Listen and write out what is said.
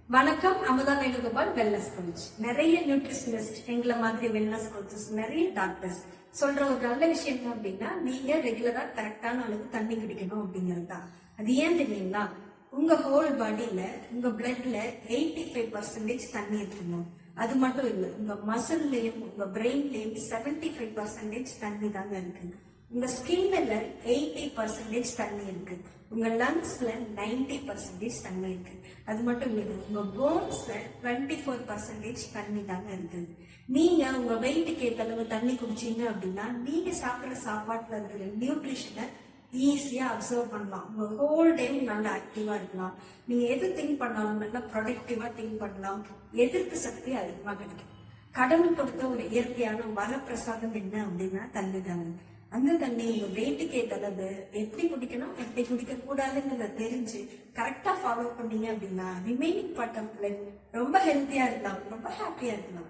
வணக்கம். Amudha Venugopal, wellness coach. நிறைய nutritionist, எங்களை மாதிரி வெல்னஸ் கோச்சஸ், நிறைய டாக்டர்ஸ் சொல்ற ஒரு நல்ல விஷயம் என்ன அப்படின்னா, நீங்க ரெகுலரா கரெக்டான அளவு தண்ணி குடிக்கணும் அப்படிங்கிறது தான். அது ஏன் தெரியுங்களா? உங்க ஹோல் பாடியில, உங்க பிளட்ல 85% தண்ணி இருக்கணும். அது மட்டும் இல்லை, உங்க மசில்லயும் உங்க பிரெயின்லயும் 75% தண்ணி தாங்க இருக்கு. உங்க ஸ்கின்ல 80% தண்ணி இருக்கு. உங்க லங்ஸ்ல 90% தண்ணி இருக்கு. அது மட்டும் இல்லை, உங்க போன்ஸ்ல 24% தண்ணி தாங்க இருக்கு. நீங்க உங்க வெயிட்டுக்கு ஏற்ற அளவு தண்ணி குடிச்சீங்க அப்படின்னா, நீங்க சாப்பிடுற சாப்பாட்டுல இருக்கிற நியூட்ரிஷனை ஈஸியா அப்சர்வ் பண்ணலாம். உங்க ஹோல் டே நல்லா ஆக்டிவா இருக்கலாம். நீங்க எது திங்க் பண்ணாலும் நல்லா ப்ரொடக்டிவா திங்க் பண்ணலாம். எதிர்ப்பு சக்தி அதிகமா கிடைக்கும். கடவுள் கொடுத்த ஒரு இயற்கையான வரப்பிரசாதம் என்ன அப்படின்னா தண்ணி தாங்க. அந்த தண்ணி உங்க வெயிட்டுக்கு ஏற்ற அளவு எப்படி குடிக்கணும், எப்படி குடிக்க கூடாதுங்கிறத தெரிஞ்சு கரெக்டா ஃபாலோ பண்ணீங்க அப்படின்னா ரிமைனிங் பார்ட் ஆஃப் லைஃப் ரொம்ப ஹெல்த்தியா இருக்கலாம், ரொம்ப ஹாப்பியா இருக்கலாம்.